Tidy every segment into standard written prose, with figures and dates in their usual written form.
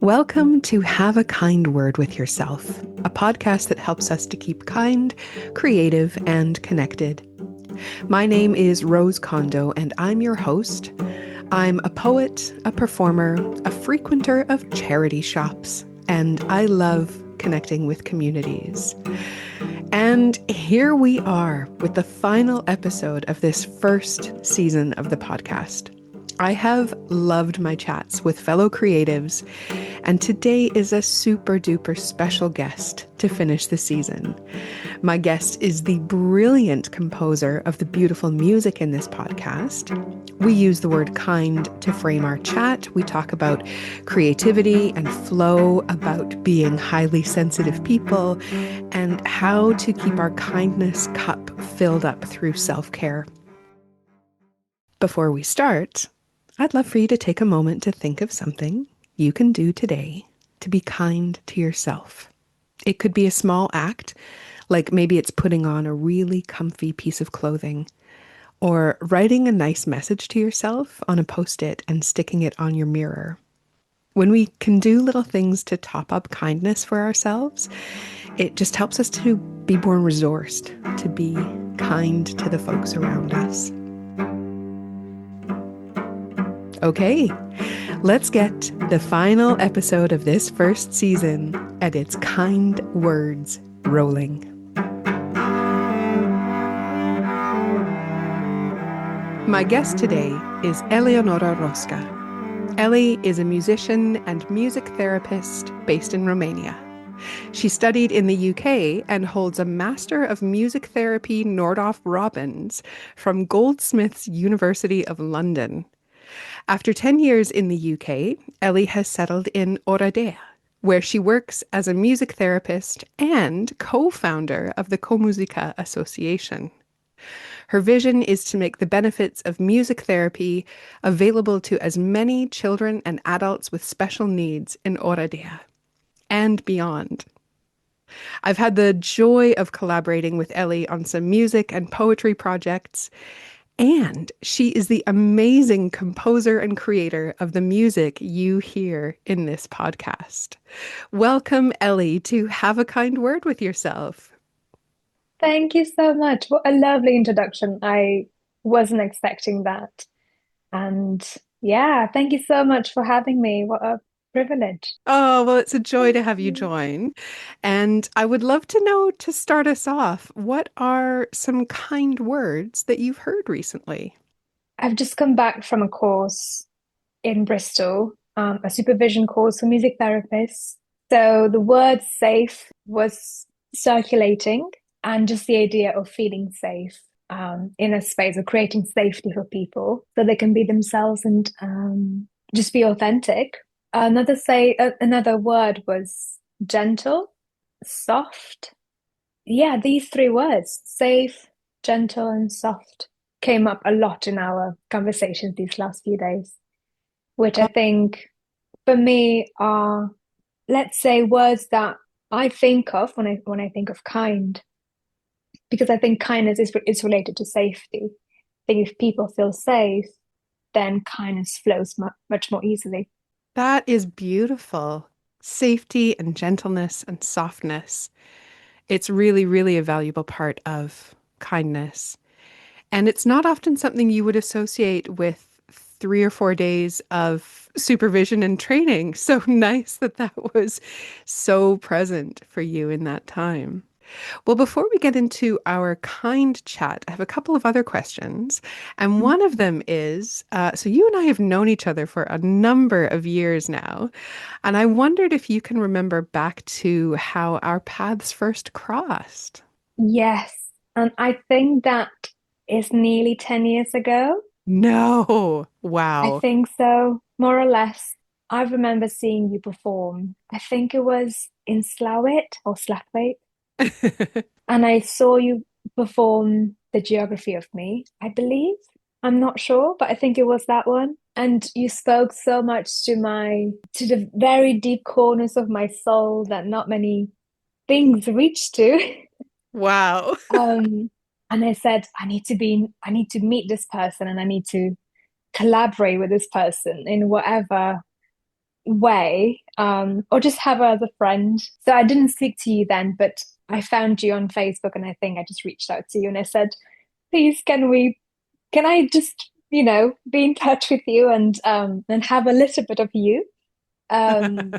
Welcome to Have a Kind Word with Yourself, a podcast that helps us to keep kind, creative, and connected. My name is Rose Kondo, and I'm your host. I'm a poet, a performer, a frequenter of charity shops, and I love connecting with communities. And here we are with the final episode of this first season of the podcast. I have loved my chats with fellow creatives, and today is a super duper special guest to finish the season. My guest is the brilliant composer of the beautiful music in this podcast. We use the word kind to frame our chat. We talk about creativity and flow, about being highly sensitive people, and how to keep our kindness cup filled up through self-care. Before we start, I'd love for you to take a moment to think of something you can do today to be kind to yourself. It could be a small act, like maybe it's putting on a really comfy piece of clothing, or writing a nice message to yourself on a post-it and sticking it on your mirror. When we can do little things to top up kindness for ourselves, it just helps us to be more resourced, to be kind to the folks around us. Okay, let's get the final episode of this first season and its kind words rolling. My guest today is Eleonora Rosca. Ellie is a musician and music therapist based in Romania. She studied in the UK and holds a Master of Music Therapy Nordhoff Robbins from Goldsmiths University of London. After 10 years in the UK, Ellie has settled in Oradea, where she works as a music therapist and co-founder of the Comusica Association. Her vision is to make the benefits of music therapy available to as many children and adults with special needs in Oradea and beyond. I've had the joy of collaborating with Ellie on some music and poetry projects, and she is the amazing composer and creator of the music you hear in this podcast. Welcome, Ellie, to Have a Kind Word with Yourself. Thank you so much. What a lovely introduction. I wasn't expecting that. And yeah, thank you so much for having me. What a privilege. Oh, well, it's a joy Thank to have you you. join. And I would love to know, to start us off, what are some kind words that you've heard recently? I've just come back from a course in Bristol, a supervision course for music therapists. So the word safe was circulating, and just the idea of feeling safe in a space of creating safety for people so they can be themselves and just be authentic. Another word was gentle, soft. Yeah, these three words, safe, gentle, and soft, came up a lot in our conversations these last few days, which I think for me are, let's say, words that I think of when I think of kind, because I think kindness is related to safety. I think if people feel safe, then kindness flows much more easily. That is beautiful. Safety and gentleness and softness. It's really, really a valuable part of kindness. And it's not often something you would associate with 3 or 4 days of supervision and training. So nice that that was so present for you in that time. Well, before we get into our kind chat, I have a couple of other questions. And one of them is, so you and I have known each other for a number of years now. And I wondered if you can remember back to how our paths first crossed. Yes, and I think that is nearly 10 years ago. No. I Wow. think so, more or less. I remember seeing you perform. I think it was in Slowit or Slackwaite, and I saw you perform The Geography of Me, I believe. I'm not sure, but I think it was that one. And you spoke so much to the very deep corners of my soul that not many things reach to. Wow. Um, and I said, I need to meet this person and I need to collaborate with this person in whatever way, or just have her as a friend. So I didn't speak to you then, but I found you on Facebook, and I think I just reached out to you and I said, please, can I just, be in touch with you and have a little bit of you? Um,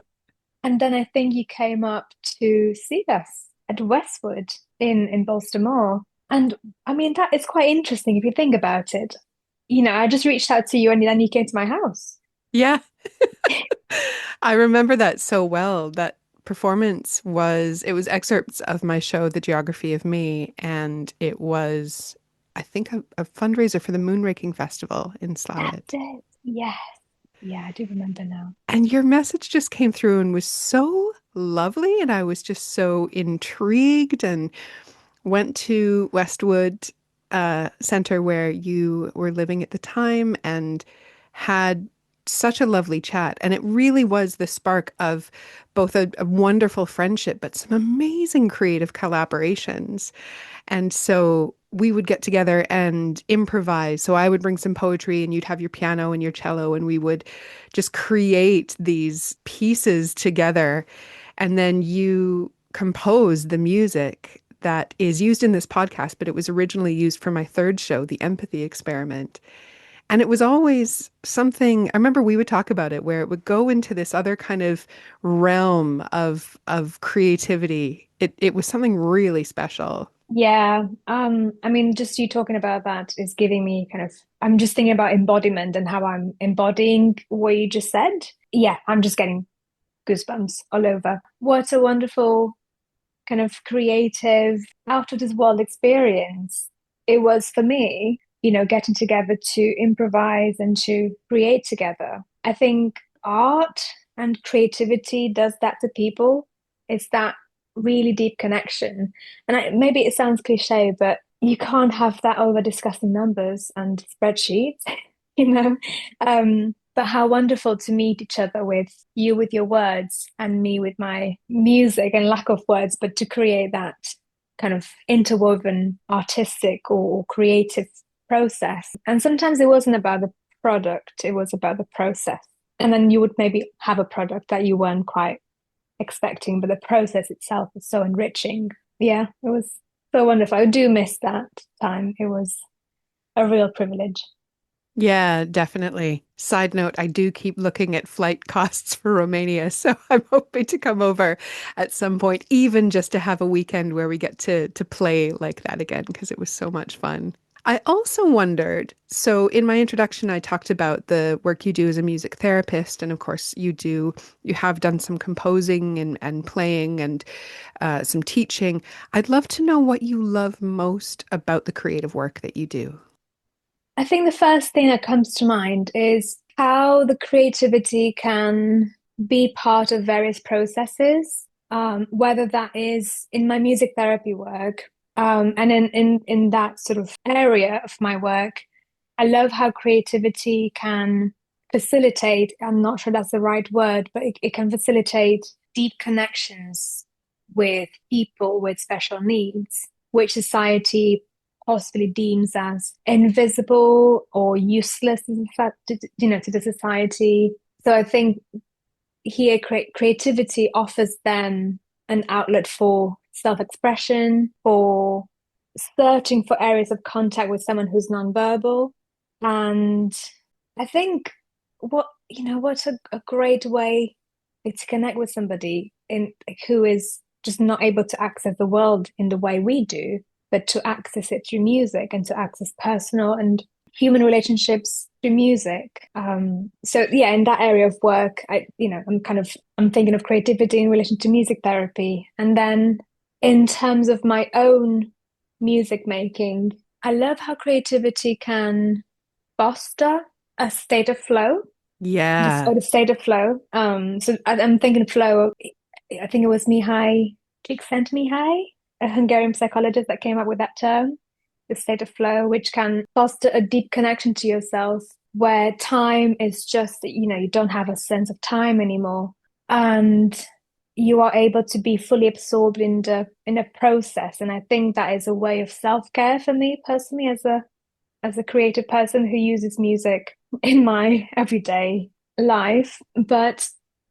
and then I think you came up to see us at Westwood in Baltimore. And I mean, that is quite interesting if you think about it. I just reached out to you and then you came to my house. Yeah. I remember that so well. That performance it was excerpts of my show, The Geography of Me, and it was, I think, a fundraiser for the Moonraking Festival in That's Slough. it. Yes. Yeah, I do remember now. And your message just came through and was so lovely, and I was just so intrigued and went to Westwood Center where you were living at the time and had such a lovely chat. And it really was the spark of both a wonderful friendship, but some amazing creative collaborations. And so we would get together and improvise. So I would bring some poetry and you'd have your piano and your cello, and we would just create these pieces together. And then you compose the music that is used in this podcast, but it was originally used for my third show, The Empathy Experiment. And it was always something, I remember we would talk about it where it would go into this other kind of realm of creativity. It was something really special. Yeah. I mean, just you talking about that is giving me I'm just thinking about embodiment and how I'm embodying what you just said. Yeah, I'm just getting goosebumps all over. What a wonderful kind of creative, out of this world experience it was for me, getting together to improvise and to create together. I think art and creativity does that to people. It's that really deep connection. And maybe it sounds cliche, but you can't have that over discussing numbers and spreadsheets, you know? But how wonderful to meet each other with you with your words and me with my music and lack of words, but to create that kind of interwoven artistic or creative process. And sometimes it wasn't about the product, it was about the process. And then you would maybe have a product that you weren't quite expecting, but the process itself is so enriching. Yeah, it was so wonderful. I do miss that time. It was a real privilege. Yeah, definitely. Side note, I do keep looking at flight costs for Romania, so I'm hoping to come over at some point, even just to have a weekend where we get to play like that again, because it was so much fun. I also wondered, so in my introduction, I talked about the work you do as a music therapist, and of course you have done some composing and playing and some teaching. I'd love to know what you love most about the creative work that you do. I think the first thing that comes to mind is how the creativity can be part of various processes, whether that is in my music therapy work, and in that sort of area of my work. I love how creativity can facilitate, I'm not sure that's the right word, but it can facilitate deep connections with people with special needs, which society possibly deems as invisible or useless in fact, to the society. So I think here creativity offers them an outlet for self-expression, for searching for areas of contact with someone who's nonverbal. And I think what's a great way to connect with somebody in who is just not able to access the world in the way we do, but to access it through music and to access personal and human relationships through music. So yeah, in that area of work, I'm thinking of creativity in relation to music therapy. And then in terms of my own music making, I love how creativity can foster a state of flow, Yeah. the state of flow. So I'm thinking of flow. I think it was Mihai Csikszentmihalyi, a Hungarian psychologist, that came up with that term, the state of flow, which can foster a deep connection to yourself, where time is just, you don't have a sense of time anymore, and you are able to be fully absorbed in a process. And I think that is a way of self-care for me personally, as a creative person who uses music in my everyday life. But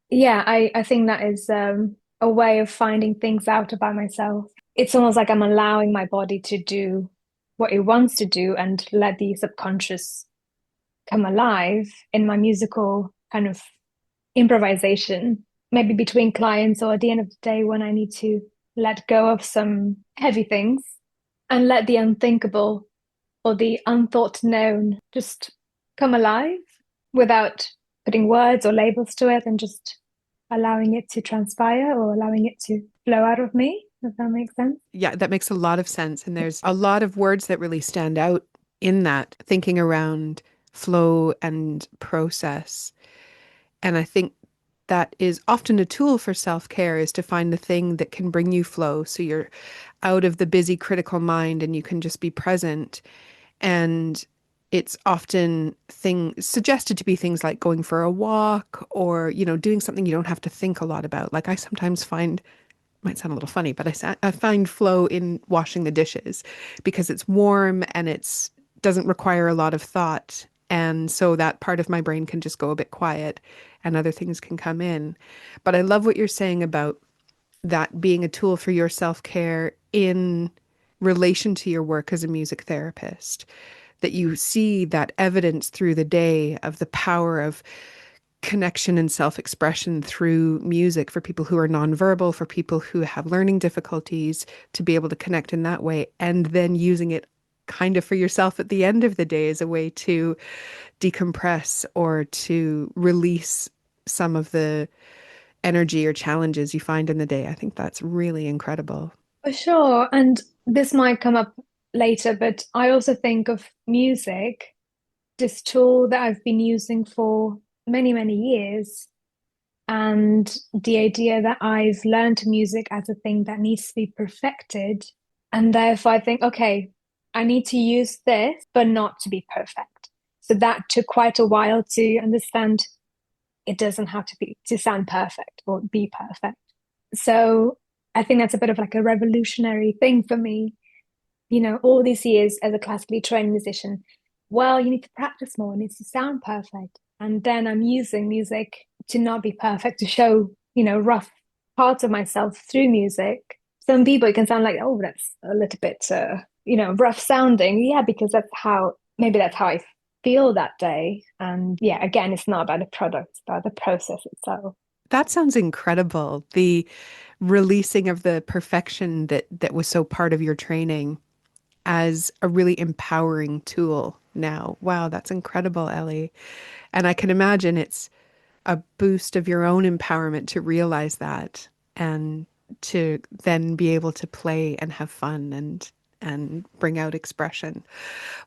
Yeah, I think that is a way of finding things out about myself. It's almost like I'm allowing my body to do what it wants to do and let the subconscious come alive in my musical kind of improvisation, maybe between clients or at the end of the day when I need to let go of some heavy things and let the unthinkable or the unthought known just come alive without putting words or labels to it and just allowing it to transpire or allowing it to flow out of me. Does that make sense? Yeah, that makes a lot of sense. And there's a lot of words that really stand out in that, thinking around flow and process. And I think that is often a tool for self-care is to find the thing that can bring you flow. So you're out of the busy critical mind and you can just be present. And it's often suggested to be things like going for a walk or, doing something you don't have to think a lot about. Like I sometimes find might sound a little funny, but I find flow in washing the dishes because it's warm and it's doesn't require a lot of thought. And so that part of my brain can just go a bit quiet and other things can come in. But I love what you're saying about that being a tool for your self-care in relation to your work as a music therapist, that you see that evidence through the day of the power of connection and self-expression through music for people who are nonverbal, for people who have learning difficulties, to be able to connect in that way, and then using it kind of for yourself at the end of the day as a way to decompress or to release some of the energy or challenges you find in the day. I think that's really incredible. For sure. And this might come up later, but I also think of music, this tool that I've been using for many, many years. And the idea that I've learned music as a thing that needs to be perfected. And therefore, I think, okay, I need to use this, but not to be perfect. So that took quite a while to understand it doesn't have to sound perfect or be perfect. So I think that's a bit of like a revolutionary thing for me. All these years as a classically trained musician, well, you need to practice more, it needs to sound perfect. And then I'm using music to not be perfect, to show, rough parts of myself through music. Some people it can sound like, oh, that's a little bit, rough sounding. Yeah, because maybe that's how I feel that day. And yeah, again, it's not about the product, it's about the process itself. That sounds incredible. The releasing of the perfection that was so part of your training as a really empowering tool now. Wow, that's incredible, Ellie. And I can imagine it's a boost of your own empowerment to realize that and to then be able to play and have fun and bring out expression.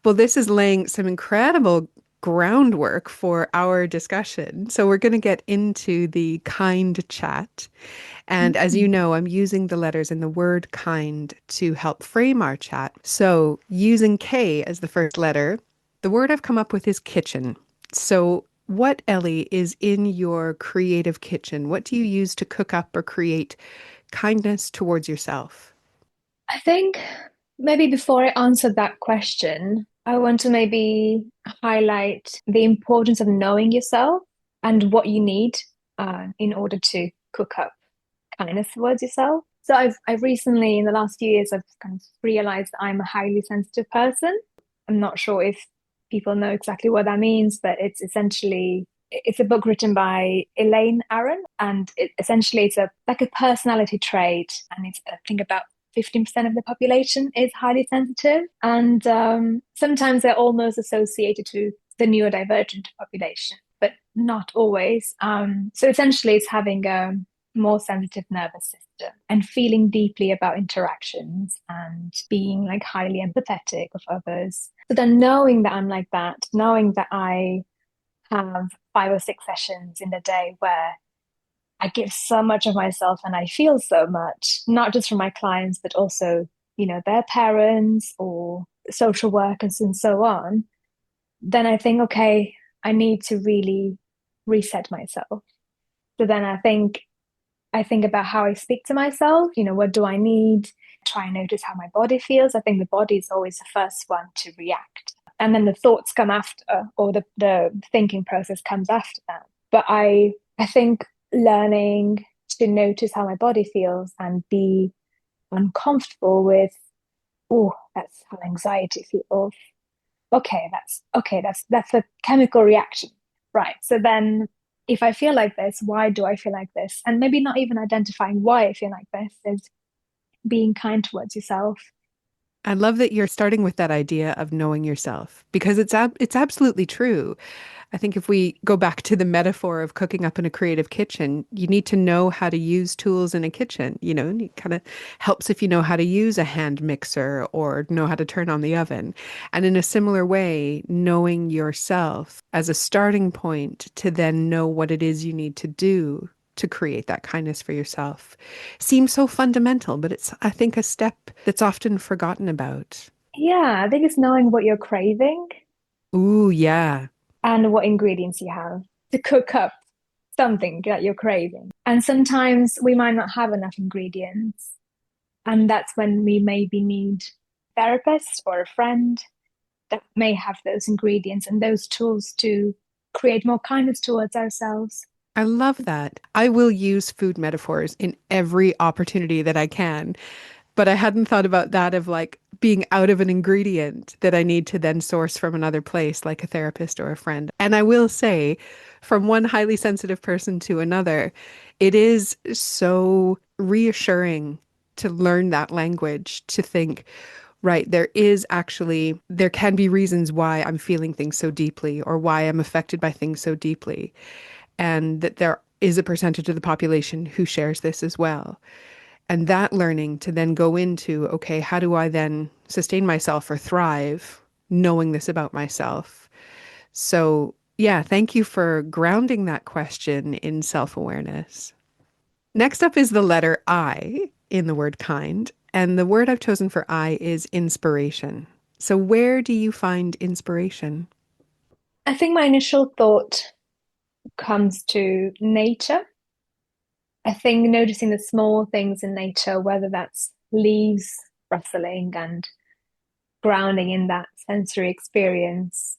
Well, this is laying some incredible groundwork for our discussion. So we're going to get into the kind chat. And as you Mm. know, I'm using the letters in the word kind to help frame our chat. So using K as the first letter, the word I've come up with is kitchen. So what, Ellie, is in your creative kitchen? What do you use to cook up or create kindness towards yourself? I think maybe before I answer that question, I want to maybe highlight the importance of knowing yourself and what you need in order to cook up kindness towards yourself. So I've recently, in the last few years, I've kind of realized I'm a highly sensitive person. I'm not sure if people know exactly what that means, but it's a book written by Elaine Aron, and essentially it's a like a personality trait, and it's I think about 15% of the population is highly sensitive, and sometimes they're almost associated to the neurodivergent population, but not always. So essentially, it's having a more sensitive nervous system and feeling deeply about interactions and being like highly empathetic of others. So then knowing that I'm like that, knowing that I have 5 or 6 sessions in the day where I give so much of myself and I feel so much, not just from my clients, but also, their parents or social workers and so on, then I think, okay, I need to really reset myself. So then I think about how I speak to myself, what do I need? Try and notice how my body feels. I think the body is always the first one to react. And then the thoughts come after, or the thinking process comes after that. But I think learning to notice how my body feels and be uncomfortable with, oh, that's how anxiety feels. That's a chemical reaction. Right. So then if I feel like this, why do I feel like this? And maybe not even identifying why I feel like this is being kind towards yourself. I love that you're starting with that idea of knowing yourself because it's absolutely true. I think if we go back to the metaphor of cooking up in a creative kitchen, you need to know how to use tools in a kitchen. And it kind of helps if you know how to use a hand mixer or know how to turn on the oven. And in a similar way, knowing yourself as a starting point to then know what it is you need to do to create that kindness for yourself seems so fundamental, but it's, I think, a step that's often forgotten about. Yeah, I think it's knowing what you're craving Ooh, yeah. and what ingredients you have to cook up something that you're craving. And sometimes we might not have enough ingredients. And that's when we maybe need a therapist or a friend that may have those ingredients and those tools to create more kindness towards ourselves. I love that. I will use food metaphors in every opportunity that I can, but I hadn't thought about that of like being out of an ingredient that I need to then source from another place, like a therapist or a friend. And I will say, from one highly sensitive person to another, it is so reassuring to learn that language, to think, right, there can be reasons why I'm feeling things so deeply or why I'm affected by things so deeply and that there is a percentage of the population who shares this as well. And that learning to then go into, okay, how do I then sustain myself or thrive knowing this about myself? So, yeah, thank you for grounding that question in self-awareness. Next up is the letter I in the word kind. And the word I've chosen for I is inspiration. So, where do you find inspiration? I think my initial thought comes to nature. I think noticing the small things in nature, whether that's leaves rustling and grounding in that sensory experience,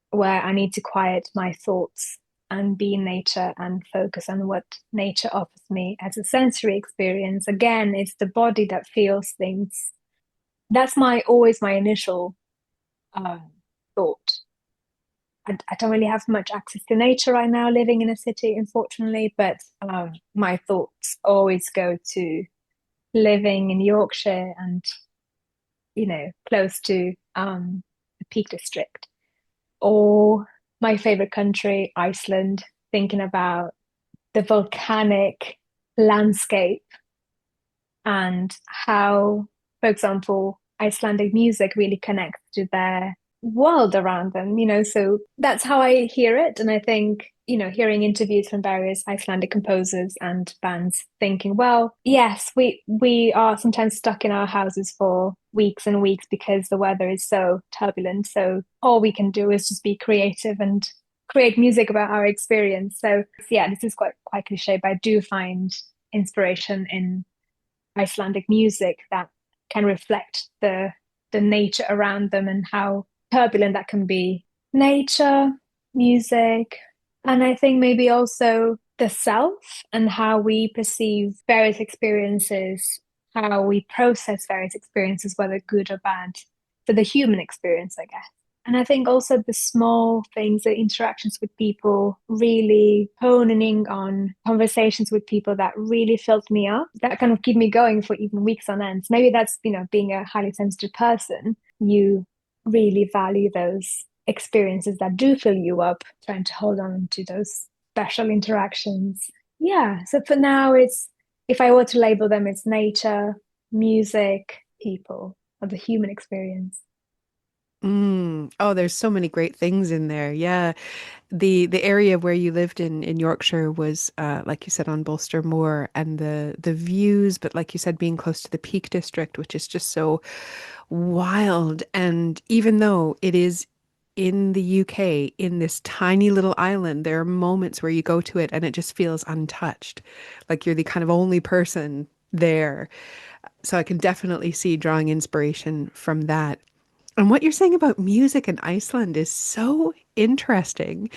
where I need to quiet my thoughts and be in nature and focus on what nature offers me as a sensory experience. Again, it's the body that feels things. That's my always my initial thought. I don't really have much access to nature right now, living in a city, unfortunately, but my thoughts always go to living in Yorkshire and, close to the Peak District, or my favorite country, Iceland, thinking about the volcanic landscape and how, for example, Icelandic music really connects to their world around them, so that's how I hear it. And I think, hearing interviews from various Icelandic composers and bands, thinking, well, yes, we are sometimes stuck in our houses for weeks and weeks because the weather is so turbulent. So all we can do is just be creative and create music about our experience. So yeah, this is quite cliche, but I do find inspiration in Icelandic music that can reflect the nature around them and how turbulent that can be. Nature, music, and I think maybe also the self and how we perceive various experiences, how we process various experiences, whether good or bad, for the human experience, I guess. And I think also the small things, the interactions with people, really honing in on conversations with people that really filled me up, that kind of keep me going for even weeks on end. Maybe that's, being a highly sensitive person, you really value those experiences that do fill you up, trying to hold on to those special interactions. Yeah. So for now, if I were to label them, it's nature, music, people, or the human experience. Oh, there's so many great things in there. Yeah. The area where you lived in Yorkshire was like you said on Bolster Moor and the views, but like you said, being close to the Peak District, which is just so wild. And even though it is in the UK, in this tiny little island, there are moments where you go to it and it just feels untouched. Like you're the kind of only person there. So I can definitely see drawing inspiration from that. And what you're saying about music in Iceland is so interesting.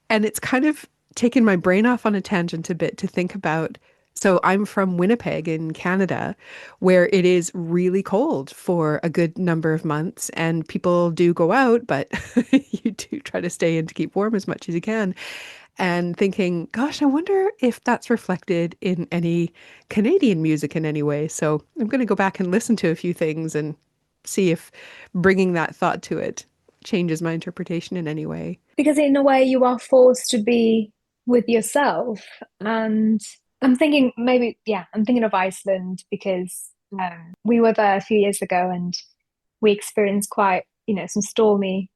And it's kind of taken my brain off on a tangent a bit to think about. So I'm from Winnipeg in Canada, where it is really cold for a good number of months, and people do go out, but you do try to stay in to keep warm as much as you can. And thinking, gosh, I wonder if that's reflected in any Canadian music in any way. So I'm going to go back and listen to a few things and see if bringing that thought to it changes my interpretation in any way. Because in a way you are forced to be with yourself. And I'm thinking maybe, yeah, I'm thinking of Iceland because we were there a few years ago and we experienced quite, some stormy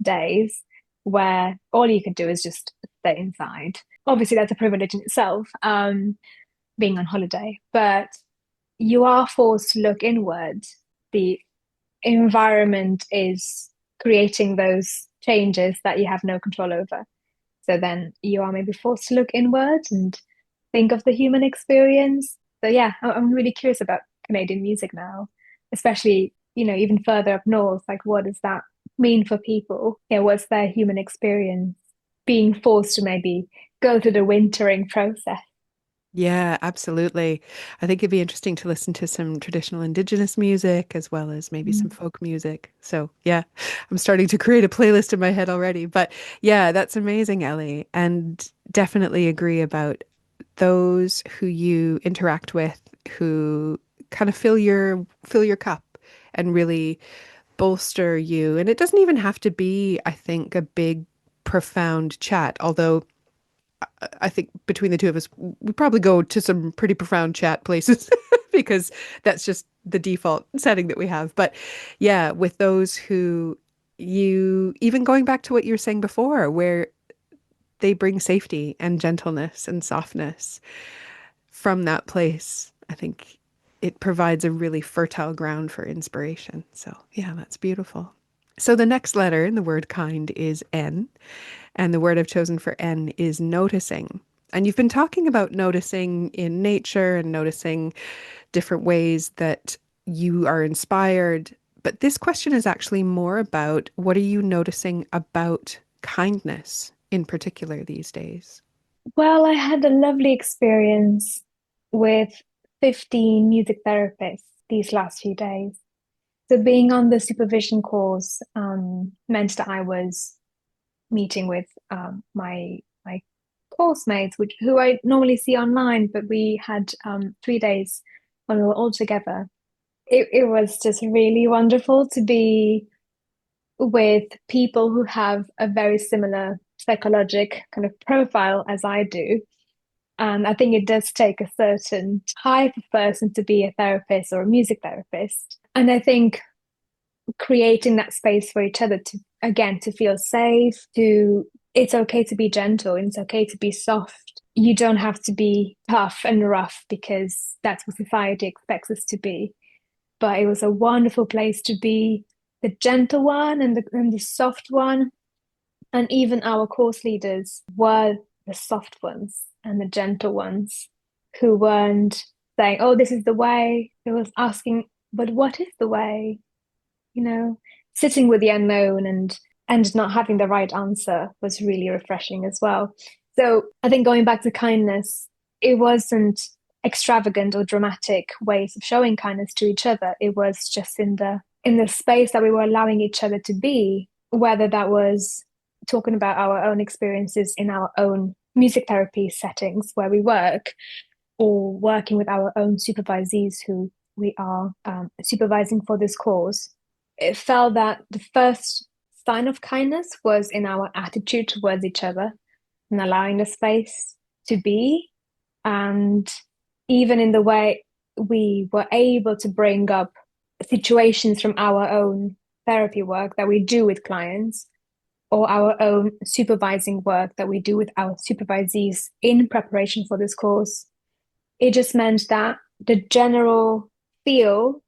days where all you could do is just stay inside. Obviously, that's a privilege in itself, being on holiday, but you are forced to look inward. The environment is creating those changes that you have no control over. So then you are maybe forced to look inward and think of the human experience. So yeah, I'm really curious about Canadian music now, especially, even further up north. Like, what does that mean for people? Yeah, what's their human experience being forced to maybe go through the wintering process? Yeah, absolutely. I think it'd be interesting to listen to some traditional Indigenous music as well as maybe some Mm. folk music. So, yeah, I'm starting to create a playlist in my head already. But yeah, that's amazing, Ellie. And definitely agree about those who you interact with who kind of fill your cup and really bolster you. And it doesn't even have to be, I think, a big, profound chat, although I think between the two of us, we probably go to some pretty profound chat places because that's just the default setting that we have. But yeah, with those who you, even going back to what you were saying before, where they bring safety and gentleness and softness from that place, I think it provides a really fertile ground for inspiration. So yeah, that's beautiful. So the next letter in the word kind is N. And the word I've chosen for N is noticing. And you've been talking about noticing in nature and noticing different ways that you are inspired. But this question is actually more about what are you noticing about kindness in particular these days? Well, I had a lovely experience with 15 music therapists these last few days. So being on the supervision course meant that I was meeting with my course mates, which who I normally see online, but we had 3 days when we were all together. It was just really wonderful to be with people who have a very similar psychologic kind of profile as I do. And I think it does take a certain type of person to be a therapist or a music therapist. And I think creating that space for each other to, again, to feel safe, to, it's okay to be gentle, and it's okay to be soft. You don't have to be tough and rough because that's what society expects us to be. But it was a wonderful place to be the gentle one and the soft one. And even our course leaders were the soft ones and the gentle ones who weren't saying, oh, this is the way. They was asking, but what is the way? You know, sitting with the unknown and not having the right answer was really refreshing as well. So I think going back to kindness, it wasn't extravagant or dramatic ways of showing kindness to each other. It was just in the space that we were allowing each other to be, whether that was talking about our own experiences in our own music therapy settings where we work, or working with our own supervisees who we are supervising for this course. It felt that the first sign of kindness was in our attitude towards each other and allowing the space to be. And even in the way we were able to bring up situations from our own therapy work that we do with clients, or our own supervising work that we do with our supervisees in preparation for this course. It just meant that the general feel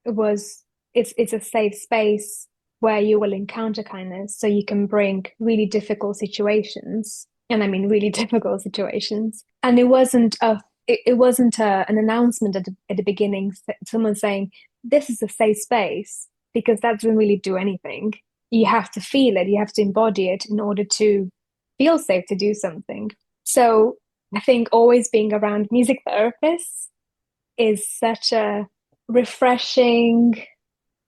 was it's a safe space where you will encounter kindness, so you can bring really difficult situations, and I mean really difficult situations. And it wasn't an announcement at the beginning, someone saying this is a safe space, because that doesn't really do anything. You have to feel it, you have to embody it in order to feel safe to do something. So I think always being around music therapists is such a refreshing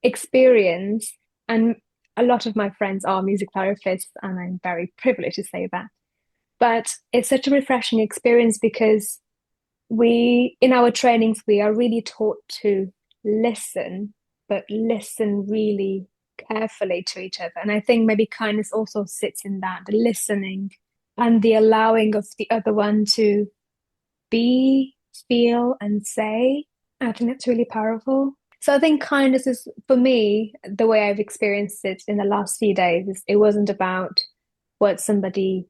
experience. And a lot of my friends are music therapists, and I'm very privileged to say that. But it's such a refreshing experience because in our trainings, we are really taught to listen, but listen really carefully to each other. And I think maybe kindness also sits in that, the listening and the allowing of the other one to be, feel, and say. I think that's really powerful. So I think kindness is, for me, the way I've experienced it in the last few days, is it wasn't about what somebody,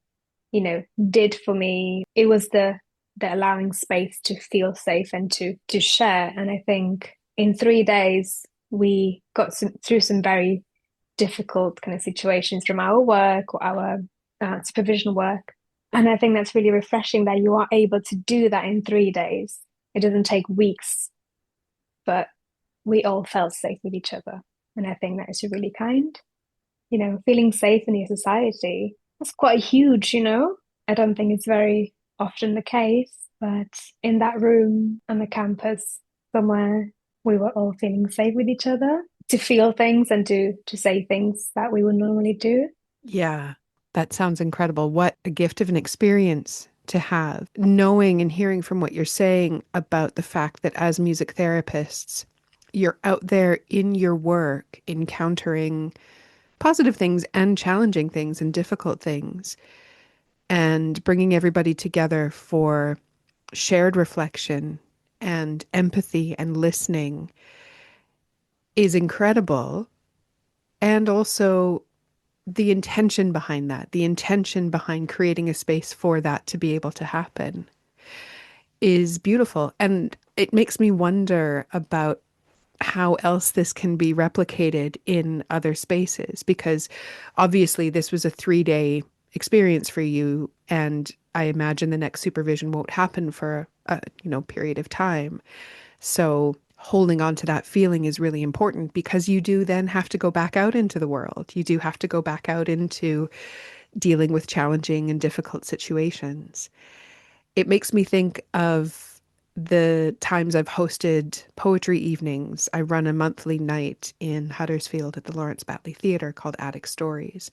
did for me. It was the allowing space to feel safe and to share. And I think in 3 days we got through some very difficult kind of situations from our work or our supervision work. And I think that's really refreshing that you are able to do that in 3 days. It doesn't take weeks, but we all felt safe with each other. And I think that is really kind. Feeling safe in your society, that's quite huge. I don't think it's very often the case, but in that room on the campus somewhere, we were all feeling safe with each other to feel things and to say things that we would normally do. Yeah, that sounds incredible. What a gift of an experience to have, knowing and hearing from what you're saying about the fact that as music therapists, you're out there in your work encountering positive things and challenging things and difficult things, and bringing everybody together for shared reflection and empathy and listening is incredible. And also the intention behind that, the intention behind creating a space for that to be able to happen is beautiful. And it makes me wonder about how else this can be replicated in other spaces, because obviously this was a 3-day experience for you, and I imagine the next supervision won't happen for a period of time. So holding on to that feeling is really important, because you do then have to go back out into the world. You do have to go back out into dealing with challenging and difficult situations. It makes me think of the times I've hosted poetry evenings. I run a monthly night in Huddersfield at the Lawrence Batley Theatre called Attic Stories.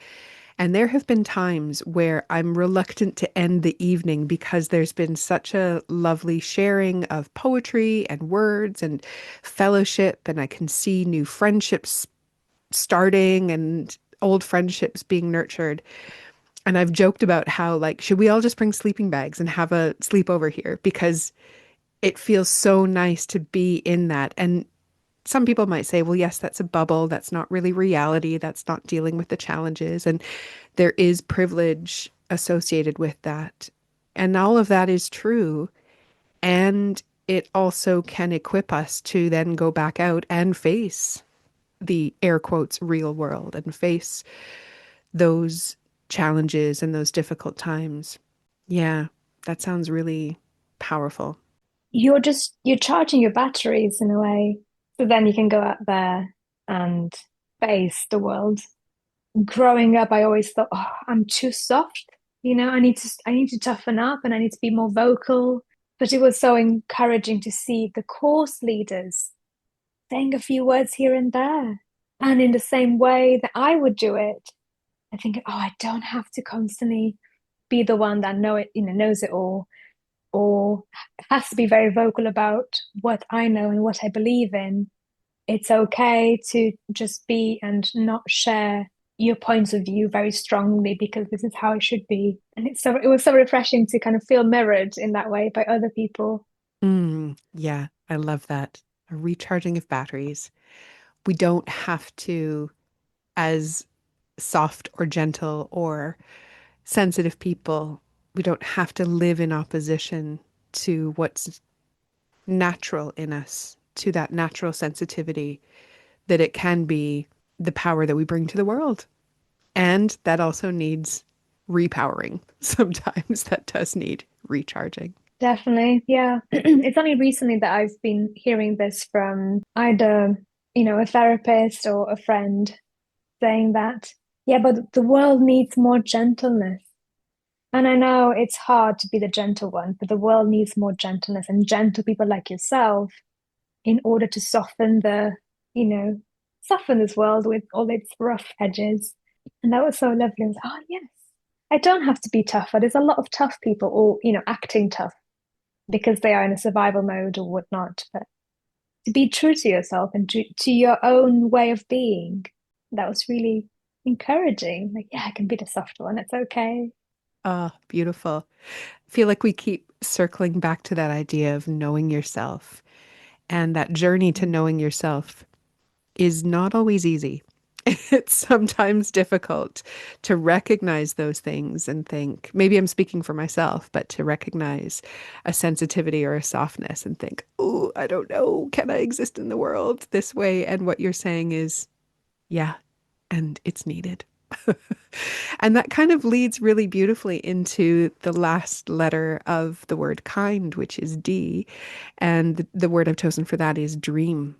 And there have been times where I'm reluctant to end the evening because there's been such a lovely sharing of poetry and words and fellowship, and I can see new friendships starting and old friendships being nurtured. And I've joked about how, like, should we all just bring sleeping bags and have a sleepover here? Because it feels so nice to be in that. And some people might say, well, yes, that's a bubble. That's not really reality. That's not dealing with the challenges. And there is privilege associated with that. And all of that is true. And it also can equip us to then go back out and face the air quotes real world and face those challenges and those difficult times. Yeah, that sounds really powerful. You're charging your batteries in a way. So then you can go out there and face the world. Growing up, I always thought, oh, I'm too soft. I need to toughen up and I need to be more vocal. But it was so encouraging to see the course leaders saying a few words here and there. And in the same way that I would do it, I think, oh, I don't have to constantly be the one that knows it all, or has to be very vocal about what I know and what I believe in. It's okay to just be and not share your points of view very strongly because this is how it should be. And it was so refreshing to kind of feel mirrored in that way by other people. Yeah, I love that. A recharging of batteries. We don't have to, as soft or gentle or sensitive people, we don't have to live in opposition to what's natural in us, to that natural sensitivity, that it can be the power that we bring to the world. And that also needs repowering. Sometimes that does need recharging. Definitely, yeah. It's only recently that I've been hearing this from either, a therapist or a friend saying that, yeah, but the world needs more gentleness. And I know it's hard to be the gentle one, but the world needs more gentleness and gentle people like yourself in order to soften you know, soften this world with all its rough edges. And that was so lovely. I was, oh, yes, I don't have to be tougher. There's a lot of tough people, or, acting tough because they are in a survival mode or whatnot. But to be true to yourself and to your own way of being, that was really encouraging. Like, yeah, I can be the soft one. It's okay. Ah, beautiful. I feel like we keep circling back to that idea of knowing yourself, and that journey to knowing yourself is not always easy. It's sometimes difficult to recognize those things and think, maybe I'm speaking for myself, but to recognize a sensitivity or a softness and think, oh, I don't know, can I exist in the world this way? And what you're saying is, yeah, and it's needed. And that kind of leads really beautifully into the last letter of the word kind, which is D. And the word I've chosen for that is dream.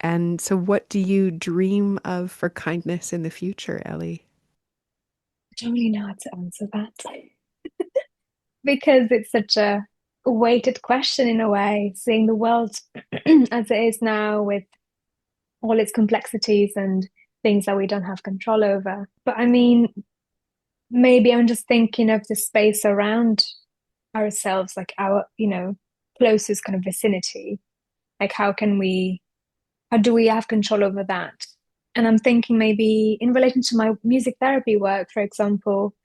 And so, what do you dream of for kindness in the future, Ellie? I don't really know how to answer that because it's such a weighted question in a way, seeing the world as it is now with all its complexities and things that we don't have control over. But I mean, maybe I'm just thinking of the space around ourselves, like our, closest kind of vicinity. Like, how do we have control over that? And I'm thinking maybe in relation to my music therapy work, for example,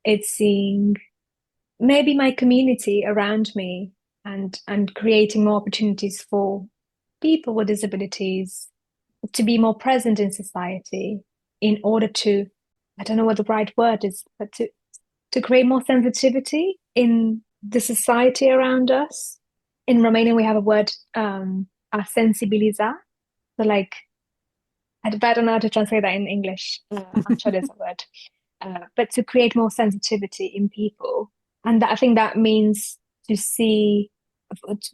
it's seeing maybe my community around me and creating more opportunities for people with disabilities to be more present in society in order to, I don't know what the right word is, but to create more sensitivity in the society around us. In Romanian, we have a word, a sensibiliza. So like, I don't know how to translate that in English. I'm sure there's a word. But to create more sensitivity in people. And that, I think that means to see,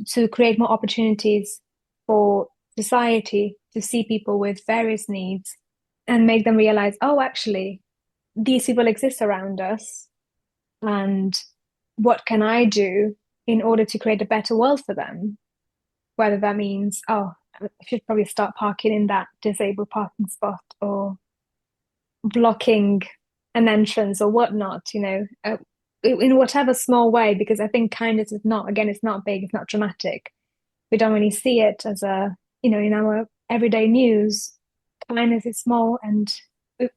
to create more opportunities for society to see people with various needs and make them realize, oh, actually, these people exist around us. And what can I do in order to create a better world for them? Whether that means, oh, I should probably start parking in that disabled parking spot or blocking an entrance or whatnot, in whatever small way, because I think kindness is not, again, it's not big, it's not dramatic. We don't really see it as in our everyday news. Kindness is small, and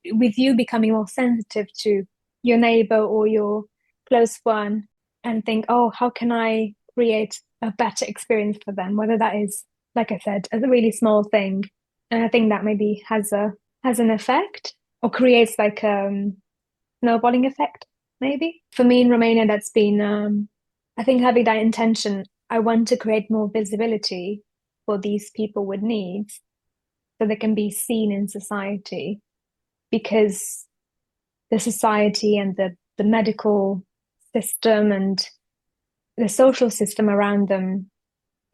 with you becoming more sensitive to your neighbor or your close one and think, oh, how can I create a better experience for them? Whether that is, like I said, as a really small thing. And I think that maybe has an effect or creates like snowballing effect, maybe. For me in Romania, that's been I think having that intention, I want to create more visibility for these people with needs so they can be seen in society because the society and the medical system and the social system around them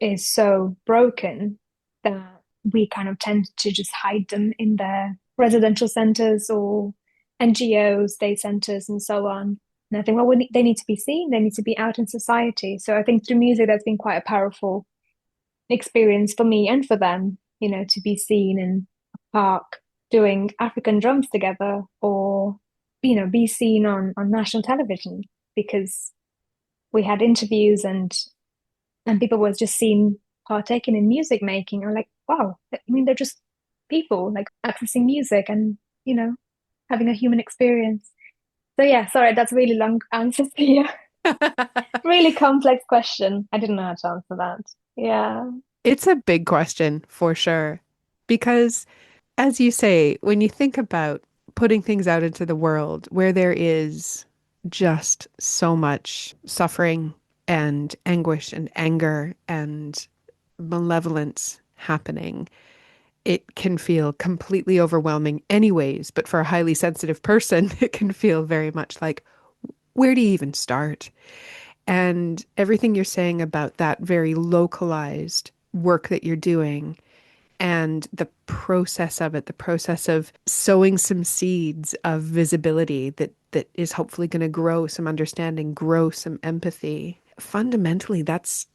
is so broken that we kind of tend to just hide them in their residential centers or NGOs, day centers, and so on. And I think, well, they need to be seen, they need to be out in society. So I think through music, that's been quite a powerful experience for me and for them, to be seen in a park doing African drums together or, be seen on national television because we had interviews and people were just seen partaking in music making. I'm like, wow, I mean, they're just people like accessing music and, having a human experience. So yeah, sorry, that's a really long answer to you. Really complex question. I didn't know how to answer that. Yeah. It's a big question for sure. Because, as you say, when you think about putting things out into the world where there is just so much suffering and anguish and anger and malevolence happening, it can feel completely overwhelming, anyways. But for a highly sensitive person, it can feel very much like, where do you even start? And everything you're saying about that very localized work that you're doing And the process of it, the process of sowing some seeds of visibility that is hopefully going to grow some understanding, grow some empathy. Fundamentally, that's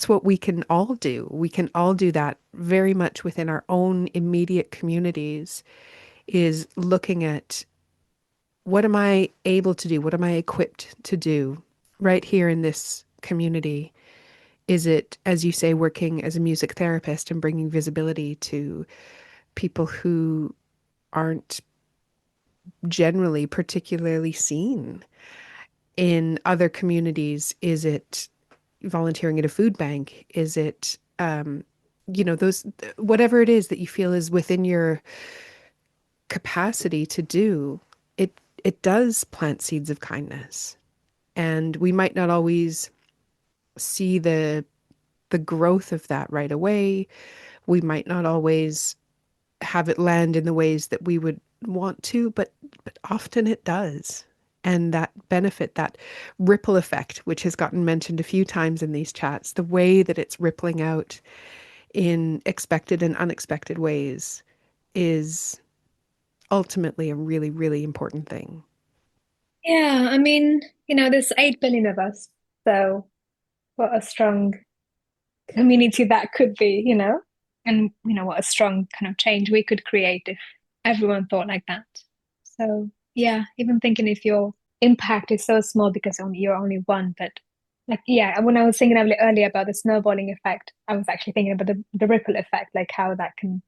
what we can all do. We can all do that very much within our own immediate communities, is looking at what am I able to do? What am I equipped to do right here in this community? Is it, as you say, working as a music therapist and bringing visibility to people who aren't generally particularly seen in other communities? Is it volunteering at a food bank? Is it, those, whatever it is that you feel is within your capacity to do, it does plant seeds of kindness. And we might not always see the growth of that right away. We might not always have it land in the ways that we would want to, but often it does. And that benefit, that ripple effect, which has gotten mentioned a few times in these chats, the way that it's rippling out in expected and unexpected ways is ultimately a really, really important thing. Yeah, I mean, there's 8 billion of us. So what a strong community that could be, and what a strong kind of change we could create if everyone thought like that. So yeah, even thinking if your impact is so small because you're only one, but like yeah, when I was thinking earlier about the snowballing effect, I was actually thinking about the ripple effect, like how that can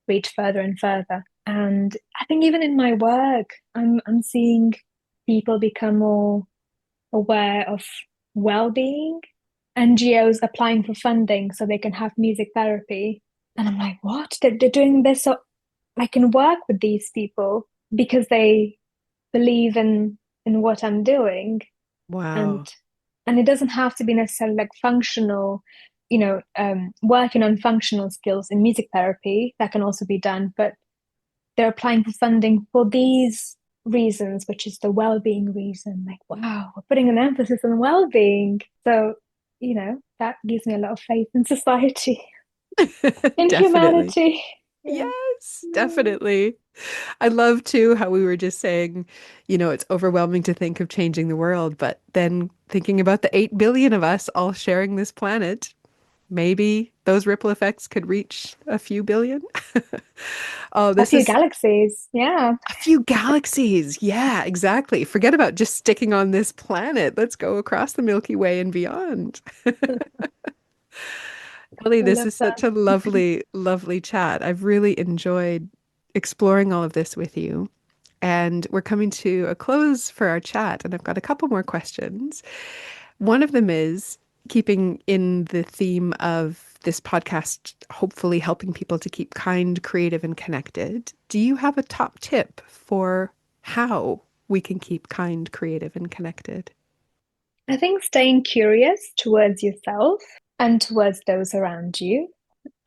reach further and further. And I think even in my work, I'm seeing people become more aware of well-being, NGOs applying for funding so they can have music therapy. And I'm like, what? They're doing this so I can work with these people because they believe in what I'm doing. And Wow. and it doesn't have to be necessarily like functional, working on functional skills in music therapy. That can also be done, but they're applying for funding for these reasons, which is the well-being reason. Like, wow, we're putting an emphasis on well-being. So, that gives me a lot of faith in society, in Definitely. humanity. Yeah. Yes, definitely. I love too how we were just saying, it's overwhelming to think of changing the world, but then thinking about the 8 billion of us all sharing this planet, maybe those ripple effects could reach a few billion. Oh, A this few is galaxies. Yeah. a few galaxies. Yeah, exactly. Forget about just sticking on this planet. Let's go across the Milky Way and beyond. Ellie, I this love is that. such a lovely, lovely chat. I've really enjoyed exploring all of this with you. And we're coming to a close for our chat, and I've got a couple more questions. One of them is keeping in the theme of this podcast, hopefully helping people to keep kind, creative, and connected. Do you have a top tip for how we can keep kind, creative, and connected? I think staying curious towards yourself and towards those around you.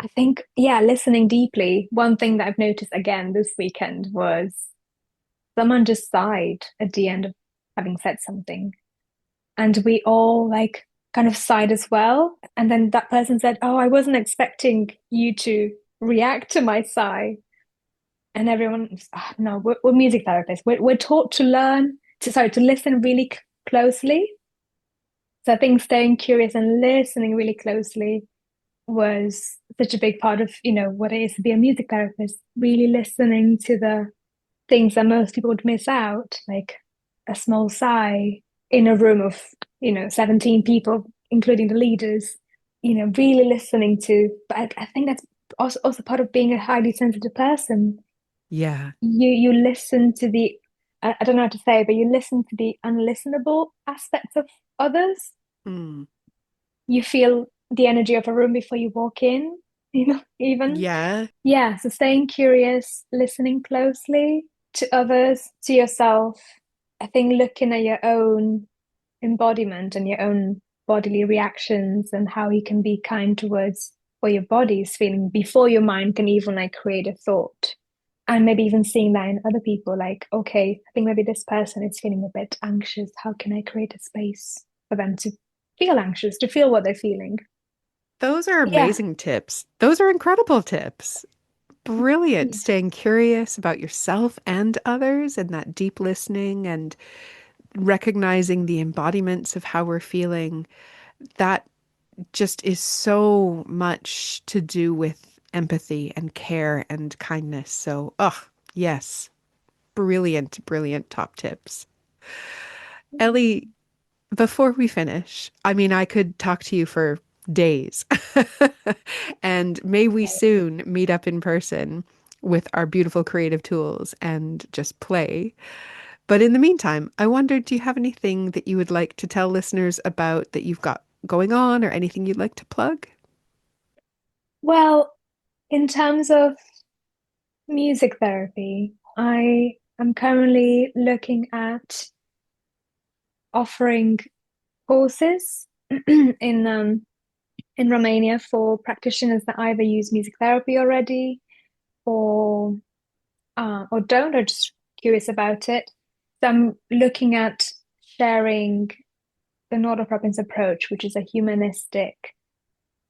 I think, yeah, listening deeply. One thing that I've noticed again this weekend was someone just sighed at the end of having said something. And we all like kind of sighed as well. And then that person said, oh, I wasn't expecting you to react to my sigh. And everyone, no, we're music therapists. We're taught to to listen really closely. So I think staying curious and listening really closely was such a big part of, what it is to be a music therapist, really listening to the things that most people would miss out, like a small sigh in a room of, 17 people, including the leaders, really listening to. But I think that's also part of being a highly sensitive person. Yeah. You listen to I don't know how to say, but you listen to the unlistenable aspects of others. Mm. You feel the energy of a room before you walk in, even. Yeah. Yeah, so staying curious, listening closely to others, to yourself. I think looking at your own embodiment and your own bodily reactions and how you can be kind towards what your body is feeling before your mind can even like create a thought. And maybe even seeing that in other people, like, okay, I think maybe this person is feeling a bit anxious. How can I create a space for them to feel anxious, to feel what they're feeling? Those are Yeah. amazing tips. Those are incredible tips. brilliant. Yeah. Staying curious about yourself and others, and that deep listening and recognizing the embodiments of how we're feeling. That just is so much to do with empathy and care and kindness. So, yes, brilliant, brilliant top tips. Ellie, before we finish, I mean, I could talk to you for days. And may we soon meet up in person with our beautiful creative tools and just play. But in the meantime, I wondered, do you have anything that you would like to tell listeners about that you've got going on or anything you'd like to plug? Well, in terms of music therapy, I am currently looking at offering courses in Romania for practitioners that either use music therapy already or or don't, or just curious about it. So I'm looking at sharing the Nordoprovince approach, which is a humanistic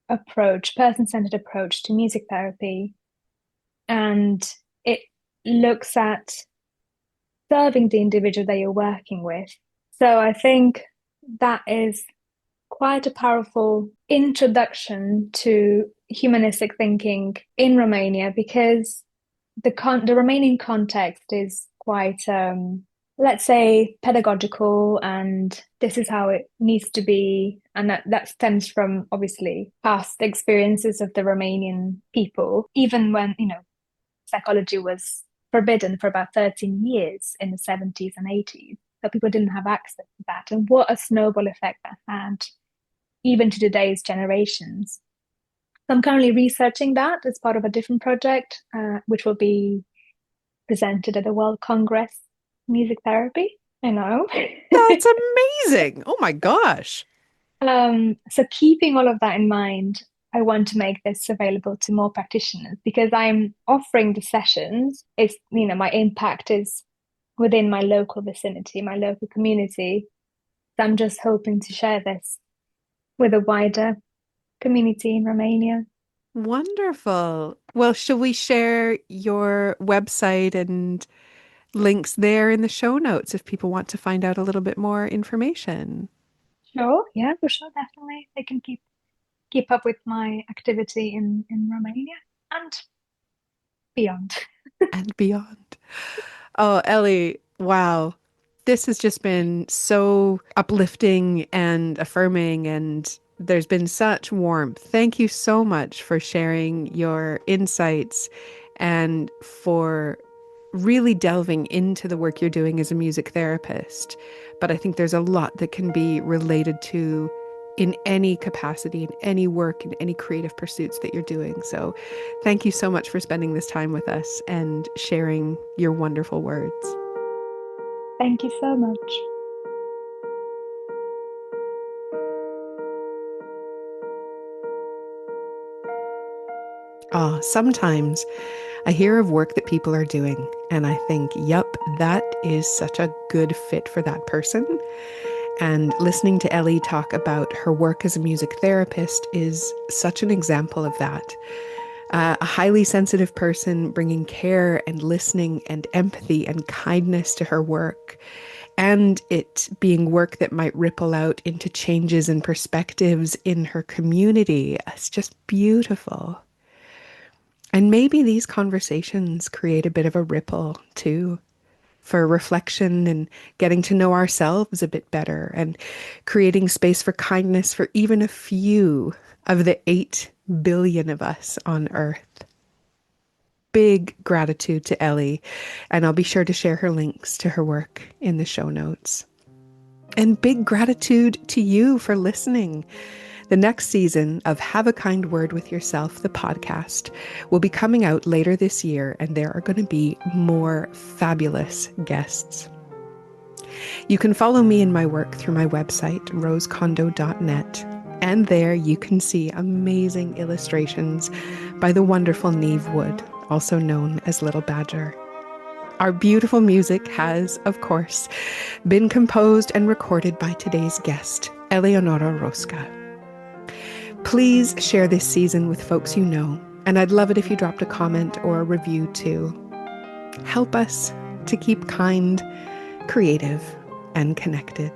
approach, person-centered approach to music therapy. And it looks at serving the individual that you're working with. So I think that is quite a powerful introduction to humanistic thinking in Romania because the Romanian context is quite let's say pedagogical, and this is how it needs to be, and that stems from obviously past experiences of the Romanian people, even when psychology was forbidden for about 13 years in the 70s and 80s, so people didn't have access to that, and what a snowball effect that had even to today's generations. So I'm currently researching that as part of a different project, which will be presented at the World Congress Music Therapy. I know. That's amazing. Oh my gosh. So keeping all of that in mind, I want to make this available to more practitioners because I'm offering the sessions. It's, my impact is within my local vicinity, my local community. So I'm just hoping to share this with a wider community in Romania. Wonderful. Well, shall we share your website and links there in the show notes if people want to find out a little bit more information? Sure, yeah, for sure, definitely. They can keep up with my activity in Romania and beyond. And beyond. Oh, Ellie, wow. This has just been so uplifting and affirming, and there's been such warmth. Thank you so much for sharing your insights and for really delving into the work you're doing as a music therapist. But I think there's a lot that can be related to in any capacity, in any work, in any creative pursuits that you're doing. So thank you so much for spending this time with us and sharing your wonderful words. Thank you so much. Sometimes I hear of work that people are doing, and I think, yup, that is such a good fit for that person. And listening to Ellie talk about her work as a music therapist is such an example of that. A highly sensitive person bringing care and listening and empathy and kindness to her work, and it being work that might ripple out into changes and perspectives in her community. It's just beautiful. And maybe these conversations create a bit of a ripple too for reflection and getting to know ourselves a bit better and creating space for kindness for even a few of the 8 billion of us on Earth. Big gratitude to Ellie, and I'll be sure to share her links to her work in the show notes. And big gratitude to you for listening. The next season of Have a Kind Word with Yourself, the podcast, will be coming out later this year, and there are going to be more fabulous guests. You can follow me and my work through my website, rosecondo.net, and there you can see amazing illustrations by the wonderful Neve Wood, also known as Little Badger. Our beautiful music has, of course, been composed and recorded by today's guest, Eleonora Rosca. Please share this season with folks you know And I'd love it if you dropped a comment or a review too. Help us to keep kind, creative, and connected.